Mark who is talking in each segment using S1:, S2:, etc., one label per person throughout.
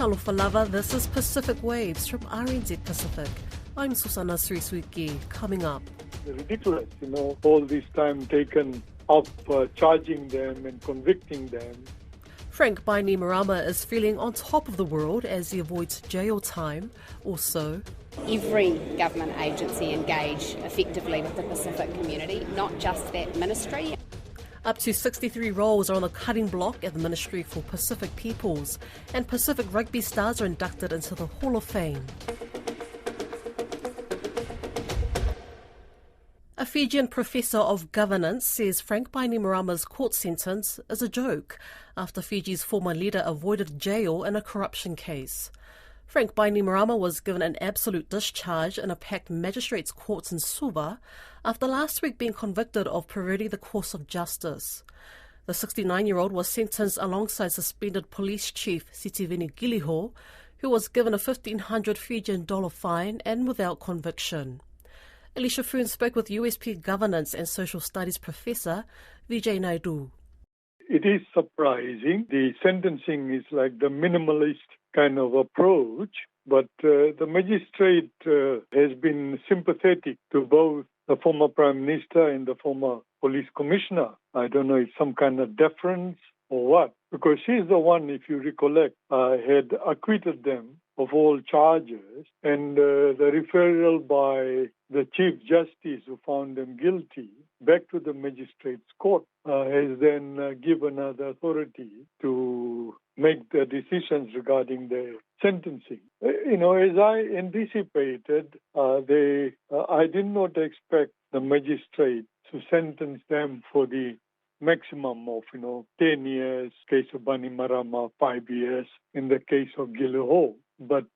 S1: Talofa lava, this is Pacific Waves from RNZ Pacific. I'm Susana Sriswiki. Coming up.
S2: Ridiculous, all this time taken up charging them and convicting them.
S1: Frank Bainimarama is feeling on top of the world as he avoids jail time. Also,
S3: every government agency engage effectively with the Pacific community, not just that ministry.
S1: Up to 63 roles are on the cutting block at the Ministry for Pacific Peoples, and Pacific rugby stars are inducted into the Hall of Fame. A Fijian professor of governance says Frank Bainimarama's court sentence is a joke after Fiji's former leader avoided jail in a corruption case. Frank Bainimarama was given an absolute discharge in a packed magistrates' court in Suva after last week being convicted of perverting the course of justice. The 69-year-old was sentenced alongside suspended police chief Sitiveni Giliho, who was given a 1,500 Fijian dollar fine and without conviction. Alicia Foon spoke with USP Governance and Social Studies professor Vijay Naidu.
S2: It is surprising. The sentencing is like the minimalist kind of approach, but the magistrate has been sympathetic to both the former Prime Minister and the former police commissioner. I don't know, it's some kind of deference or what, because she's the one, if you recollect, had acquitted them of all charges, and the referral by the Chief Justice who found them guilty back to the magistrate's court has then given her the authority to make the decisions regarding the sentencing. As I anticipated, I did not expect the magistrate to sentence them for the maximum of, 10 years, case of Bainimarama, 5 years, in the case of Giliho. But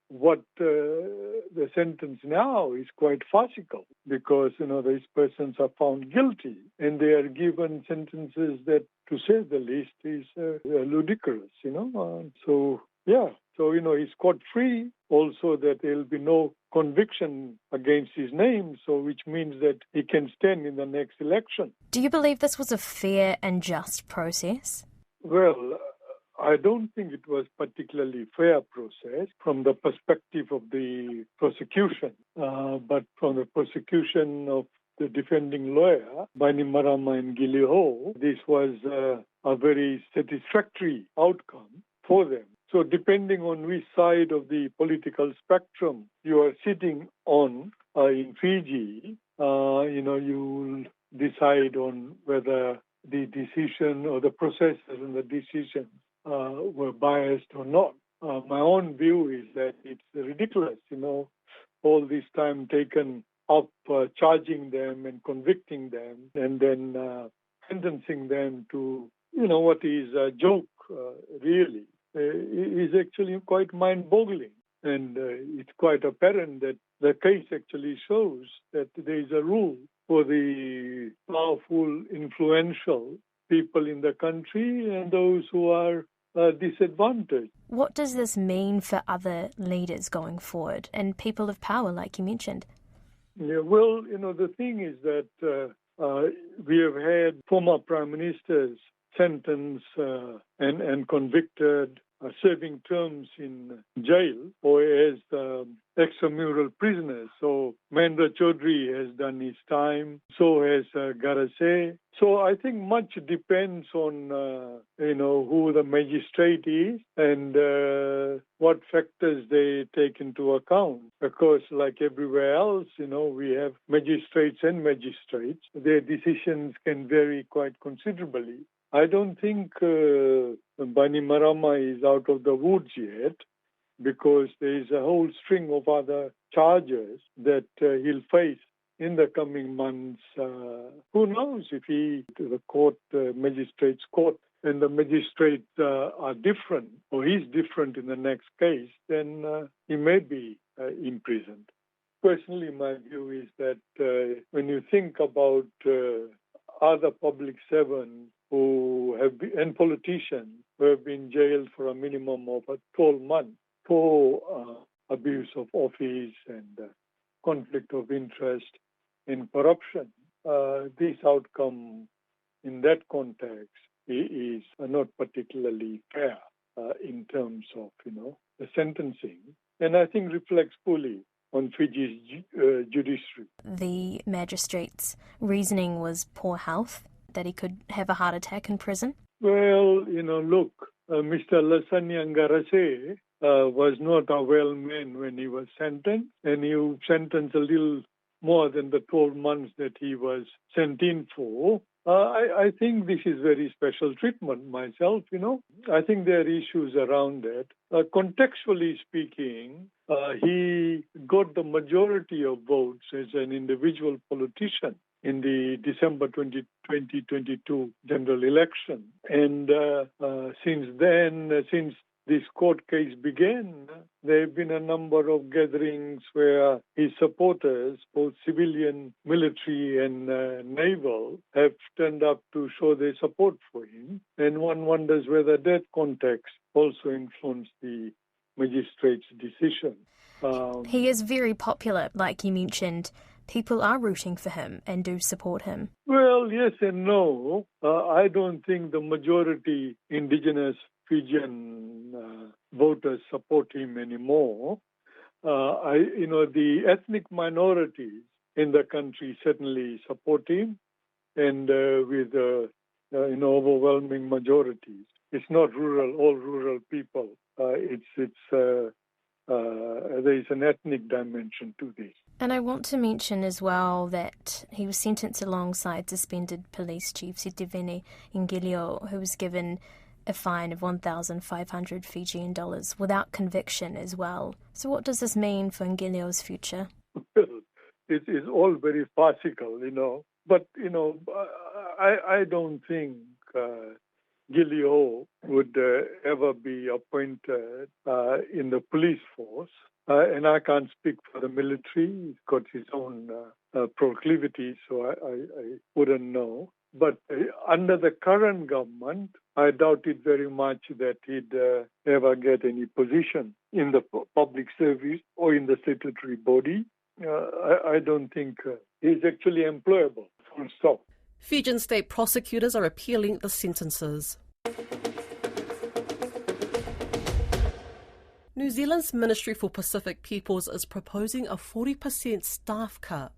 S2: what the sentence now is quite farcical because, these persons are found guilty and they are given sentences that, to say the least, is ludicrous, So, he's scot-free. Also that there will be no conviction against his name, so which means that he can stand in the next election.
S4: Do you believe this was a fair and just process?
S2: Well, I don't think it was particularly fair process from the perspective of the prosecution, but from the prosecution of the defending lawyer, Bainimarama and Giliho, this was a very satisfactory outcome for them. So depending on which side of the political spectrum you are sitting on in Fiji, you'll decide on whether the decision or the processes and the decisions were biased or not. My own view is that it's ridiculous, all this time taken up charging them and convicting them and then sentencing them to, what is a joke, really. Is actually quite mind-boggling. And it's quite apparent that the case actually shows that there is a rule for the powerful, influential people in the country and those who are disadvantaged.
S4: What does this mean for other leaders going forward and people of power, like you mentioned?
S2: Yeah, well, the thing is that we have had former prime ministers sentenced and convicted, serving terms in jail or as extramural prisoners. So Mahendra Chaudhry has done his time, so has Garase. So I think much depends on, who the magistrate is and what factors they take into account. Of course, like everywhere else, we have magistrates and magistrates. Their decisions can vary quite considerably. I don't think Bainimarama is out of the woods yet because there is a whole string of other charges that he'll face in the coming months. Who knows if the court, magistrate's court, and the magistrates are different or he's different in the next case, then he may be imprisoned. Personally, my view is that when you think about other public servants who have been, and politicians who have been jailed for a minimum of 12 months for abuse of office and conflict of interest and corruption, this outcome in that context is not particularly fair. in terms of, the sentencing, and I think reflects fully on Fiji's judiciary.
S4: The magistrate's reasoning was poor health, that he could have a heart attack in prison.
S2: Well, look, Mr. Lasanyangkarase was not a well man when he was sentenced, and he was sentenced a little more than the 12 months that he was sent in for. I think this is very special treatment myself, I think there are issues around that. Contextually speaking, he got the majority of votes as an individual politician in the December 2022 general election. And since this court case began, there have been a number of gatherings where his supporters, both civilian, military and naval, have turned up to show their support for him. And one wonders whether that context also influenced the magistrate's decision.
S4: He is very popular, like you mentioned. People are rooting for him and do support him.
S2: Well, yes and no. I don't think the majority indigenous Fijian voters support him anymore. The ethnic minorities in the country certainly support him, and with overwhelming majorities. It's not all rural people. There is an ethnic dimension to this.
S4: And I want to mention as well that he was sentenced alongside suspended police chief Sitiveni Ngilio, who was given a fine of 1,500 Fijian dollars without conviction as well. So what does this mean for Ngilio's future?
S2: Well, it is all very farcical, But, I don't think Ngilio would ever be appointed in the police force. And I can't speak for the military. He's got his own proclivities, so I wouldn't know. But under the current government, I doubt it very much that he'd ever get any position in the public service or in the statutory body. I don't think he's actually employable, full stop.
S1: Fijian state prosecutors are appealing the sentences. New Zealand's Ministry for Pacific Peoples is proposing a 40% staff cut.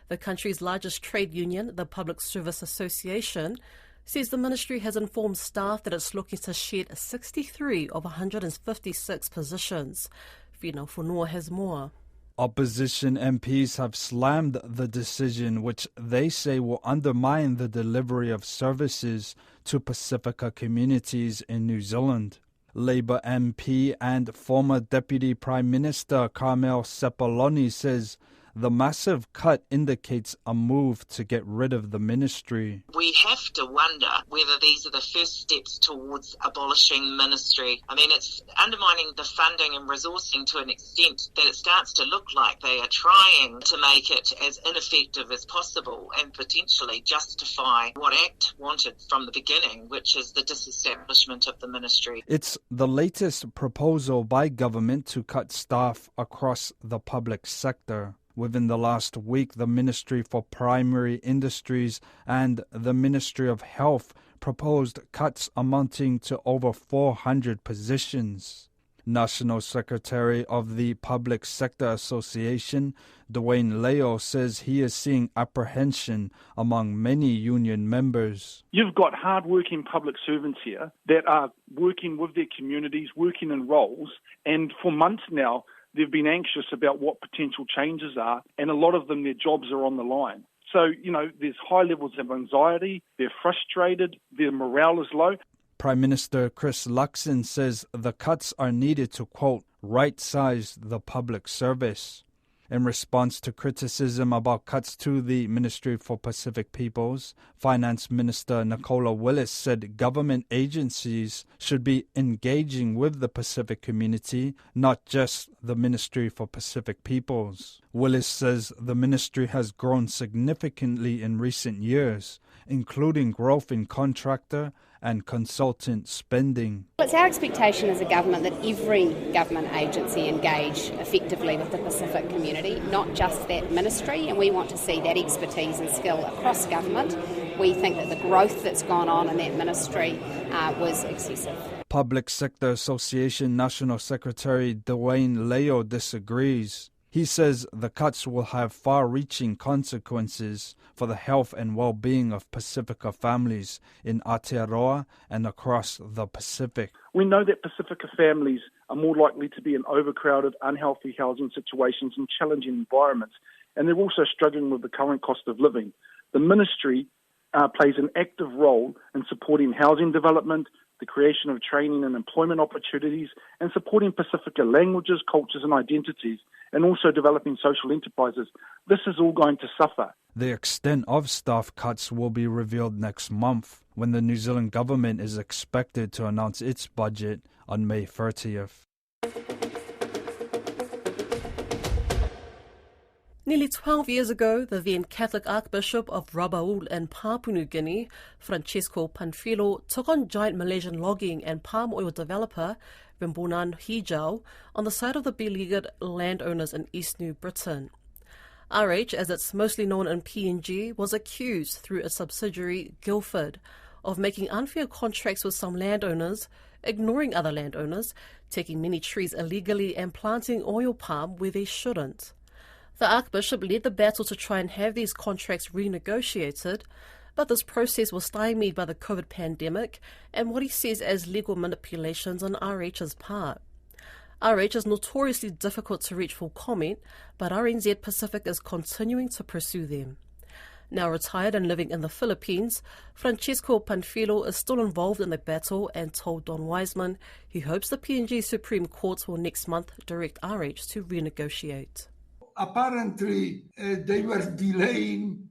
S1: The country's largest trade union, the Public Service Association, says the ministry has informed staff that it's looking to shed 63 of 156 positions. Fino Fonua has more.
S5: Opposition MPs have slammed the decision, which they say will undermine the delivery of services to Pacifica communities in New Zealand. Labour MP and former Deputy Prime Minister Carmel Sepuloni says the massive cut indicates a move to get rid of the ministry.
S6: We have to wonder whether these are the first steps towards abolishing ministry. I mean, it's undermining the funding and resourcing to an extent that it starts to look like they are trying to make it as ineffective as possible and potentially justify what ACT wanted from the beginning, which is the disestablishment of the ministry.
S5: It's the latest proposal by government to cut staff across the public sector. Within the last week, the Ministry for Primary Industries and the Ministry of Health proposed cuts amounting to over 400 positions. National Secretary of the Public Sector Association, Dwayne Leo, says he is seeing apprehension among many union members.
S7: You've got hard-working public servants here that are working with their communities, working in roles, and for months now, they've been anxious about what potential changes are, and a lot of them, their jobs are on the line. So, there's high levels of anxiety, they're frustrated, their morale is low.
S5: Prime Minister Chris Luxon says the cuts are needed to, quote, right-size the public service. In response to criticism about cuts to the Ministry for Pacific Peoples, Finance Minister Nicola Willis said government agencies should be engaging with the Pacific community, not just the Ministry for Pacific Peoples. Willis says the ministry has grown significantly in recent years, including growth in contractor and consultant spending.
S3: It's our expectation as a government that every government agency engage effectively with the Pacific community, not just that ministry, and we want to see that expertise and skill across government. We think that the growth that's gone on in that ministry was excessive.
S5: Public Sector Association National Secretary Dwayne Leo disagrees. He says the cuts will have far-reaching consequences for the health and well-being of Pacifica families in Aotearoa and across the Pacific.
S7: We know that Pacifica families are more likely to be in overcrowded, unhealthy housing situations and challenging environments, and they're also struggling with the current cost of living. The ministry plays an active role in supporting housing development, the creation of training and employment opportunities, and supporting Pacifica languages, cultures and identities, and also developing social enterprises. This is all going to suffer.
S5: The extent of staff cuts will be revealed next month, when the New Zealand government is expected to announce its budget on May 30th.
S1: Nearly 12 years ago, the then Catholic Archbishop of Rabaul in Papua New Guinea, Francesco Panfilo, took on giant Malaysian logging and palm oil developer Rembunan Hijau on the side of the beleaguered landowners in East New Britain. RH, as it's mostly known in PNG, was accused through a subsidiary, Guildford, of making unfair contracts with some landowners, ignoring other landowners, taking many trees illegally and planting oil palm where they shouldn't. The Archbishop led the battle to try and have these contracts renegotiated, but this process was stymied by the COVID pandemic and what he says as legal manipulations on RH's part. RH is notoriously difficult to reach for comment, but RNZ Pacific is continuing to pursue them. Now retired and living in the Philippines, Francesco Panfilo is still involved in the battle and told Don Wiseman he hopes the PNG Supreme Court will next month direct RH to renegotiate.
S8: Apparently, they were delaying.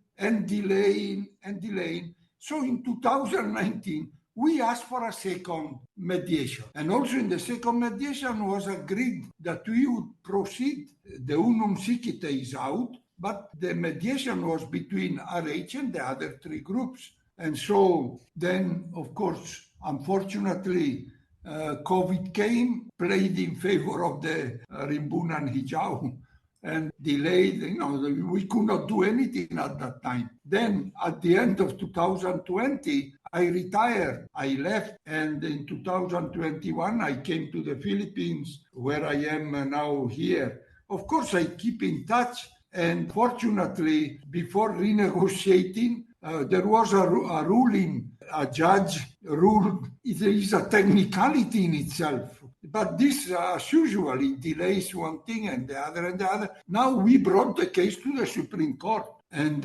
S8: So in 2019, we asked for a second mediation. And also in the second mediation was agreed that we would proceed. The unum sicite is out, but the mediation was between RH and the other three groups. And so then, of course, unfortunately, COVID came, played in favor of the Rembunan Hijau, and delayed, we could not do anything at that time. Then at the end of 2020, I retired, I left, and in 2021, I came to the Philippines, where I am now here. Of course, I keep in touch, and fortunately, before renegotiating, there was a ruling, a judge ruled. It is a technicality in itself. But this, as usually, delays one thing and the other. Now we brought the case to the Supreme Court, and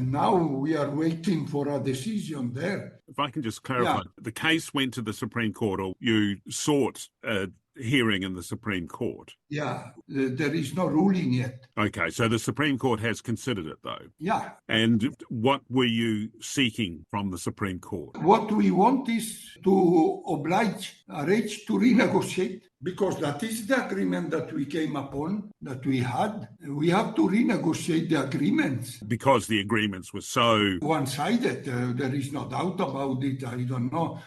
S8: now we are waiting for a decision there.
S9: If I can just clarify, the case went to the Supreme Court, or you sought a hearing in the Supreme Court?
S8: Yeah, there is no ruling yet.
S9: Okay, so the Supreme Court has considered it, though?
S8: Yeah.
S9: And what were you seeking from the Supreme Court?
S8: What we want is to oblige RH to renegotiate, because that is the agreement that we came upon, that we had. We have to renegotiate the agreements.
S9: Because the agreements were so
S8: one-sided, there is no doubt about it, I don't know.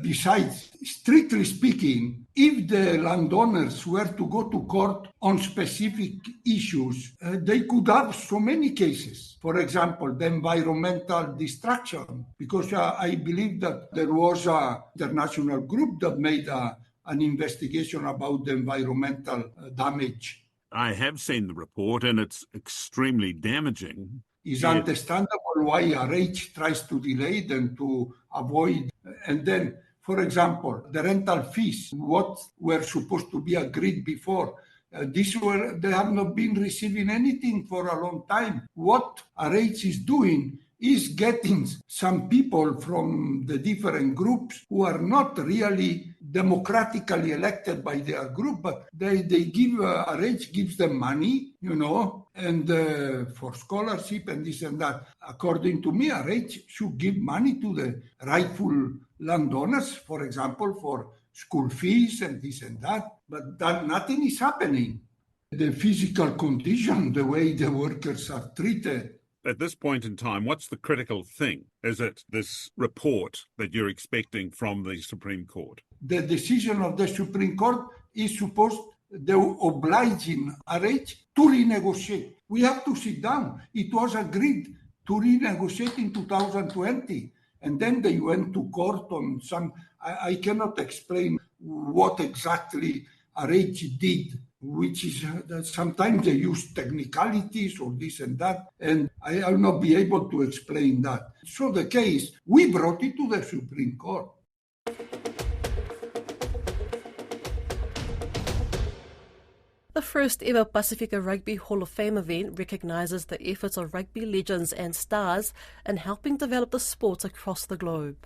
S8: Besides, strictly speaking, if the landowners were to go to court on specific issues, they could have so many cases. For example, the environmental destruction, because I believe that there was an international group that made an investigation about the environmental damage.
S9: I have seen the report, and it's extremely damaging.
S8: It's understandable why RH tries to delay them, to avoid. And then, for example, the rental fees, what were supposed to be agreed before, they have not been receiving anything for a long time. What RH is doing is getting some people from the different groups who are not really democratically elected by their group, but they give, RH gives them money, and for scholarship and this and that. According to me, RH should give money to the rightful landowners, for example, for school fees and this and that, but nothing is happening. The physical condition, the way the workers are treated.
S9: At this point in time, what's the critical thing? Is it this report that you're expecting from the Supreme Court?
S8: The decision of the Supreme Court is supposed to obliging RH to renegotiate. We have to sit down. It was agreed to renegotiate in 2020. And then they went to court on some, I cannot explain what exactly RH did, which is that sometimes they use technicalities or this and that, and I'll not be able to explain that. So the case, we brought it to the Supreme Court.
S1: The first ever Pacifica Rugby Hall of Fame event recognises the efforts of rugby legends and stars in helping develop the sport across the globe.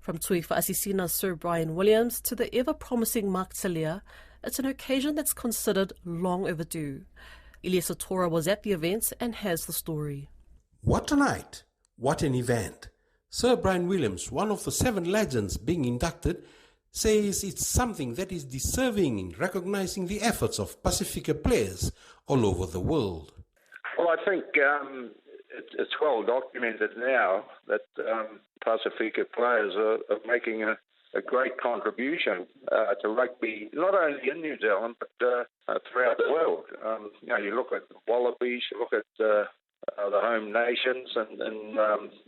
S1: From Tui Fa'asisina Sir Brian Williams to the ever-promising Mark Talia, it's an occasion that's considered long overdue. Eliasa Tora was at the event and has the story.
S10: What a night! What an event! Sir Brian Williams, one of the 7 legends being inducted, says it's something that is deserving in recognizing the efforts of Pacifica players all over the world.
S11: Well, I think it's well documented now that Pacifica players are making a great contribution to rugby, not only in New Zealand, but throughout the world. You look at the Wallabies, you look at the home nations, and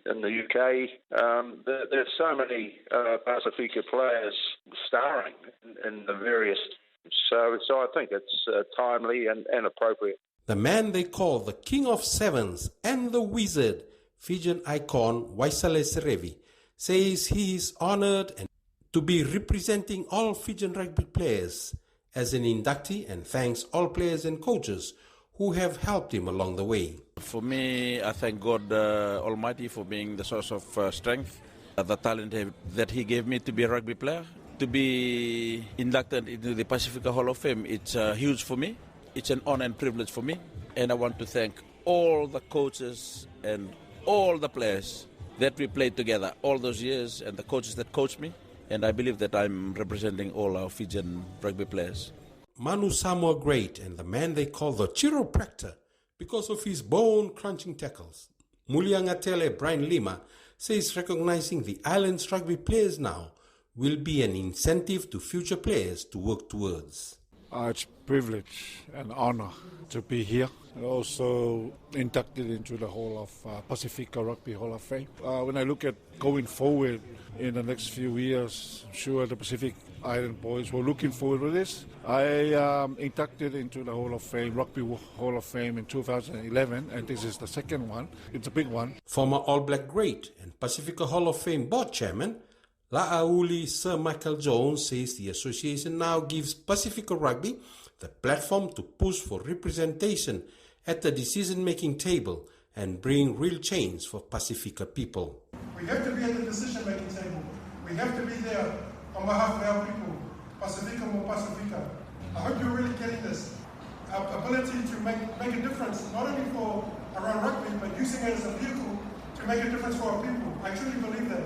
S11: in the UK, there's so many Pacifica players starring in the various. So I think it's timely and appropriate.
S10: The man they call the King of Sevens and the Wizard, Fijian icon Waisale Serevi, says he is honoured and to be representing all Fijian rugby players as an inductee, and thanks all players and coaches who have helped him along the way.
S12: For me, I thank God Almighty for being the source of strength, the talent that He gave me to be a rugby player. To be inducted into the Pacifica Hall of Fame, it's huge for me. It's an honor and privilege for me. And I want to thank all the coaches and all the players that we played together all those years, and the coaches that coached me. And I believe that I'm representing all our Fijian rugby players.
S10: Manu Samoa great and the man they call the chiropractor because of his bone-crunching tackles. Muliangatele Brian Lima says recognizing the island's rugby players now will be an incentive to future players to work towards.
S13: It's a privilege and honor to be here, and also inducted into the Hall of Pacifica Rugby Hall of Fame. When I look at going forward in the next few years, I'm sure the Pacific Island boys were looking forward to this. I inducted into the Hall of Fame, Rugby Hall of Fame in 2011, and this is the second one. It's a big one.
S10: Former All Black great and Pacifica Hall of Fame board chairman La'auli Sir Michael Jones says the association now gives Pacifica Rugby the platform to push for representation at the decision-making table and bring real change for Pacifica people.
S14: We have to be at the decision-making table. We have to be there on behalf of our people. Pacifica more Pacifica. I hope you're really getting this. Our ability to make a difference, not only for around rugby, but using it as a vehicle to make a difference for our people. I truly believe that.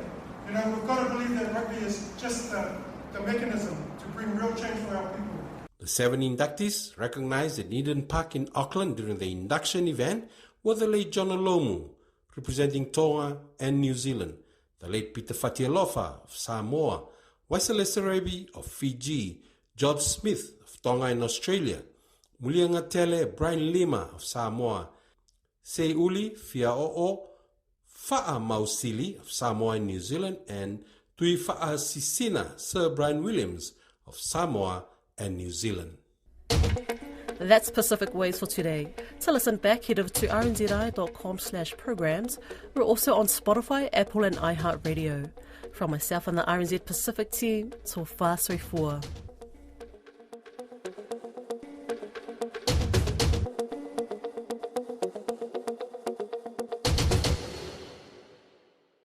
S14: We've got to believe that rugby is just the mechanism to bring real change for our people.
S10: The 7 inductees recognized at Eden Park in Auckland during the induction event were the late John Olomu, representing Tonga and New Zealand, the late Peter Fatialofa of Samoa, Waisale Serevi of Fiji, George Smith of Tonga and Australia, Muliangatele Brian Lima of Samoa, Seuli Fiao'o Fa'a Mausili of Samoa and New Zealand, and Tui Fa'asisina Sir Brian Williams of Samoa and New Zealand.
S1: That's Pacific Ways for today. To listen back, head over to rnzi.com/programs. We're also on Spotify, Apple and iHeartRadio. From myself and the RNZ Pacific team, so far, so far.